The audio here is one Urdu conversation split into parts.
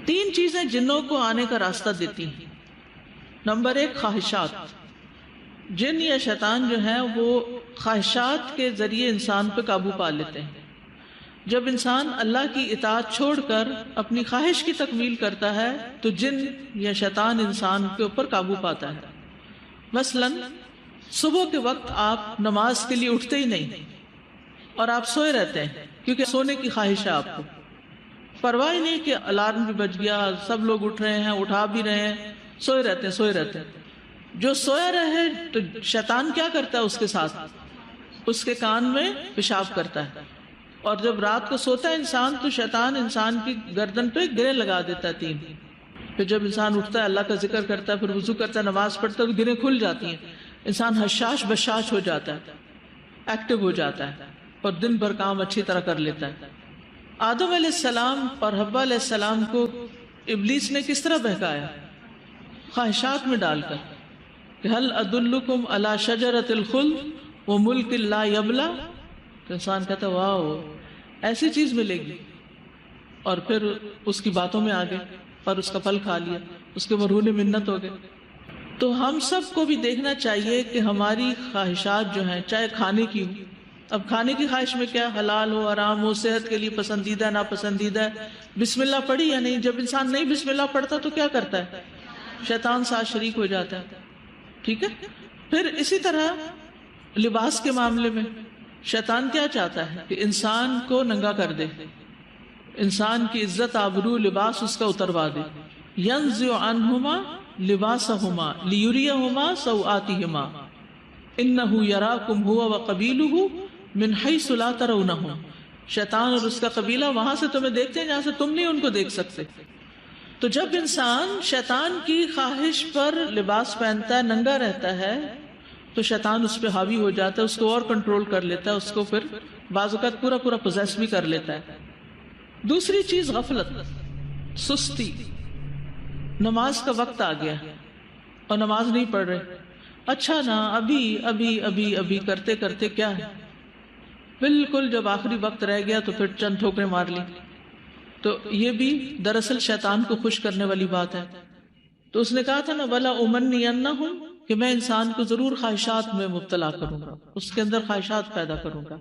تین چیزیں جنوں کو آنے کا راستہ دیتی ہیں. نمبر 1 خواہشات. جن یا شیطان جو ہیں وہ خواہشات کے ذریعے انسان پہ قابو پا لیتے ہیں. جب انسان اللہ کی اطاعت چھوڑ کر اپنی خواہش کی تکمیل کرتا ہے تو جن یا شیطان انسان کے اوپر قابو پاتا ہے. مثلا صبح کے وقت آپ نماز کے لیے اٹھتے ہی نہیں اور آپ سوئے رہتے ہیں کیونکہ سونے کی خواہش ہے آپ کو. پرواہ نہیں کہ الارم بھی بج گیا، سب لوگ اٹھ رہے ہیں، اٹھا بھی رہے ہیں، سوئے رہتے ہیں. جو سویا رہے تو شیطان کیا کرتا ہے اس کے ساتھ؟ اس کے کان میں پیشاب کرتا ہے. اور جب رات کو سوتا ہے انسان تو شیطان انسان کی گردن پہ گرے لگا دیتا ہے 3. پھر جب انسان اٹھتا ہے، اللہ کا ذکر کرتا ہے، پھر وضو کرتا ہے، نماز پڑھتا ہے تو گرے کھل جاتی ہیں. انسان حشاش بشاش ہو جاتا ہے، ایکٹیو ہو جاتا ہے اور دن بھر کام اچھی طرح کر لیتا ہے. آدم علیہ السلام اور حوا علیہ السلام کو ابلیس نے کس طرح بہکایا؟ خواہشات میں ڈال کر کہ هل ادلکم علی شجرۃ الخلد وملک لا یبلی. تو انسان کہتا ہے واو ایسی چیز ملے گی، اور پھر اس کی باتوں میں آ گئے اور اس کا پھل کھا لیا، اس کے مرہون منت ہو گئے. تو ہم سب کو بھی دیکھنا چاہیے کہ ہماری خواہشات جو ہیں چاہے کھانے کی ہو. اب کھانے کی خواہش میں کیا حلال ہو حرام ہو، صحت کے لیے پسندیدہ ناپسندیدہ ہے، بسم اللہ پڑھی یا نہیں. جب انسان نہیں بسم اللہ پڑھتا تو کیا کرتا ہے؟ شیطان ساتھ شریک ہو جاتا ہے. ٹھیک ہے. پھر اسی طرح لباس کے معاملے میں شیطان کیا چاہتا ہے کہ انسان کو ننگا کر دے، انسان کی عزت آبرو لباس اس کا اتروا دے. ينزع عنهما لباسهما ليريهما سوآتهما انه يراكم هو وقبيله من حيث لا ترونهم. شیطان اور اس کا قبیلہ وہاں سے تمہیں دیکھتے ہیں جہاں سے تم نہیں ان کو دیکھ سکتے. تو جب انسان شیطان کی خواہش پر لباس پہنتا ہے، ننگا رہتا ہے، تو شیطان اس پہ حاوی ہو جاتا ہے، اس کو اور کنٹرول کر لیتا ہے، اس کو پھر بعض اوقات پورا پوزیس بھی کر لیتا ہے. دوسری چیز غفلت، سستی. نماز کا وقت آ گیا اور نماز نہیں پڑھ رہے، اچھا نا ابھی کرتے کرتے کیا ہے، بالکل جب آخری وقت رہ گیا تو پھر چند ٹھوکریں مار لی. تو یہ بھی دراصل شیطان کو خوش کرنے والی بات ہے. تو اس نے کہا تھا نا وَلَا أُمَنِّيَنَّهُمْ کہ میں انسان کو ضرور خواہشات میں مبتلا کروں گا، اس کے اندر خواہشات پیدا کروں گا.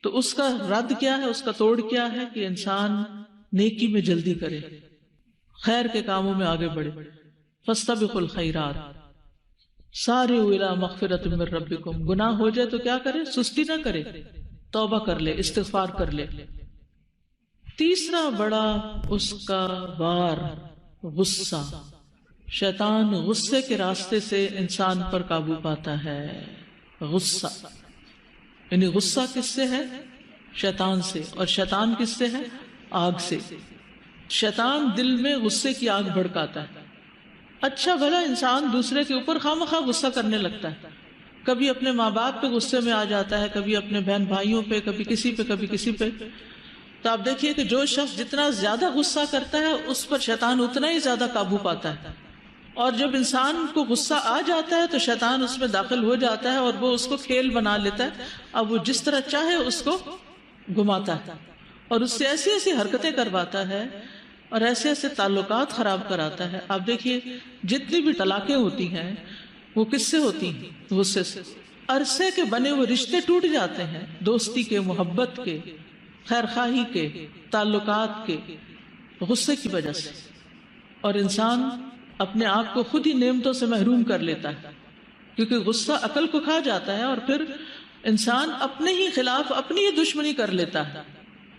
تو اس کا رد کیا ہے، اس کا توڑ کیا ہے کہ انسان نیکی میں جلدی کرے، خیر کے کاموں میں آگے بڑھے. فَاسْتَبِقُوا الْخَيْرَاتِ سَارِعُوا إِلَىٰ مَغْفِرَةٍ مِّن رَّبِّكُمْ. گناہ ہو جائے تو کیا کرے؟ سستی نہ کرے، توبہ کر لے، استغفار کر لے. تیسرا بڑا اس کا وار غصہ. شیطان غصے کے راستے سے انسان پر قابو پاتا ہے. غصہ یعنی غصہ کس سے ہے؟ شیطان سے. اور شیطان کس سے ہے؟ آگ سے. شیطان دل میں غصے کی آگ بھڑکاتا ہے. اچھا بھلا انسان دوسرے کے اوپر خواہ غصہ کرنے لگتا ہے، کبھی اپنے ماں باپ پہ غصے میں آ جاتا ہے، کبھی اپنے بہن بھائیوں پہ، کبھی کسی پہ. تو آپ دیکھیے کہ جو شخص جتنا زیادہ غصہ کرتا ہے اس پر شیطان اتنا ہی زیادہ قابو پاتا ہے. اور جب انسان کو غصہ آ جاتا ہے تو شیطان اس میں داخل ہو جاتا ہے اور وہ اس کو کھیل بنا لیتا ہے. اب وہ جس طرح چاہے اس کو گھماتا ہے اور اس سے ایسی ایسی حرکتیں کرواتا ہے اور ایسے ایسے تعلقات خراب کراتا ہے. آپ دیکھیے جتنی بھی طلاقیں ہوتی ہیں وہ کس سے ہوتی ہیں؟ غصے سے. عرصے کے بنے ہوئے رشتے ٹوٹ جاتے ہیں، دوستی کے، محبت کے، خیر خواہی کے، تعلقات کے، غصے کی وجہ سے. اور انسان اپنے آپ کو خود ہی نعمتوں سے محروم کر لیتا ہے کیونکہ غصہ عقل کو کھا جاتا ہے اور پھر انسان اپنے ہی خلاف اپنی ہی دشمنی کر لیتا ہے.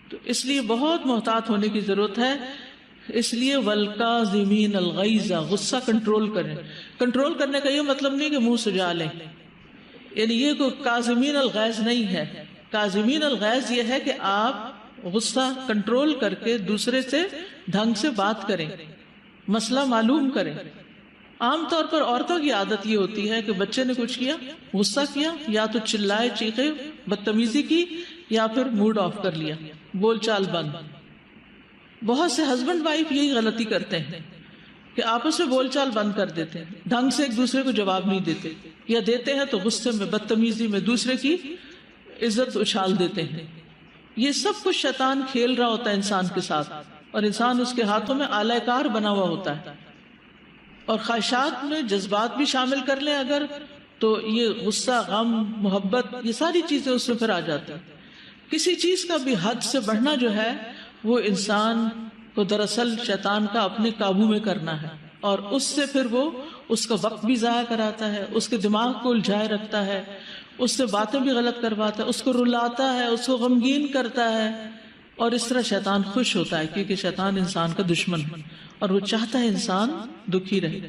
تو اس لیے بہت محتاط ہونے کی ضرورت ہے. اس لیے وَالْكَاظِمِينَ الْغَيْظَ غصہ کنٹرول کریں. کنٹرول کرنے کا یہ مطلب نہیں کہ منہ سجا لیں، یعنی یہ کوئی کاظمین الغیظ نہیں ہے. کاظمین الغیظ یہ ہے کہ آپ غصہ کنٹرول کر کے دوسرے سے ڈھنگ سے بات کریں، مسئلہ معلوم کریں. عام طور پر عورتوں کی عادت یہ ہوتی ہے کہ بچے نے کچھ کیا، غصہ کیا، یا تو چلائے چیخے، بدتمیزی کی، یا پھر موڈ آف کر لیا، بول چال بند. بہت سے ہسبینڈ وائف یہی غلطی کرتے ہیں کہ آپس میں بول چال بند کر دیتے ہیں، ڈھنگ سے ایک دوسرے کو جواب نہیں دیتے، یا دیتے ہیں تو غصے میں، بدتمیزی میں دوسرے کی عزت اچھال دیتے ہیں. یہ سب کچھ شیطان کھیل رہا ہوتا ہے انسان کے ساتھ. اور انسان اس کے ہاتھوں میں آلہ کار بنا ہوا ہوتا ہے. اور خواہشات میں جذبات بھی شامل کر لیں اگر تو یہ غصہ، غم، محبت، یہ ساری چیزیں اس میں پھر آ جاتی ہیں. کسی چیز کا بھی حد سے بڑھنا جو ہے وہ انسان کو دراصل شیطان کا اپنے قابو میں کرنا ہے، اور اس سے پھر وہ اس کا وقت بھی ضائع کراتا ہے، اس کے دماغ کو الجھائے رکھتا ہے، اس سے باتیں بھی غلط کرواتا ہے، اس کو رلاتا ہے، اس کو غمگین کرتا ہے. اور اس طرح شیطان خوش ہوتا ہے کیونکہ شیطان انسان کا دشمن ہے اور وہ چاہتا ہے انسان دکھی رہے.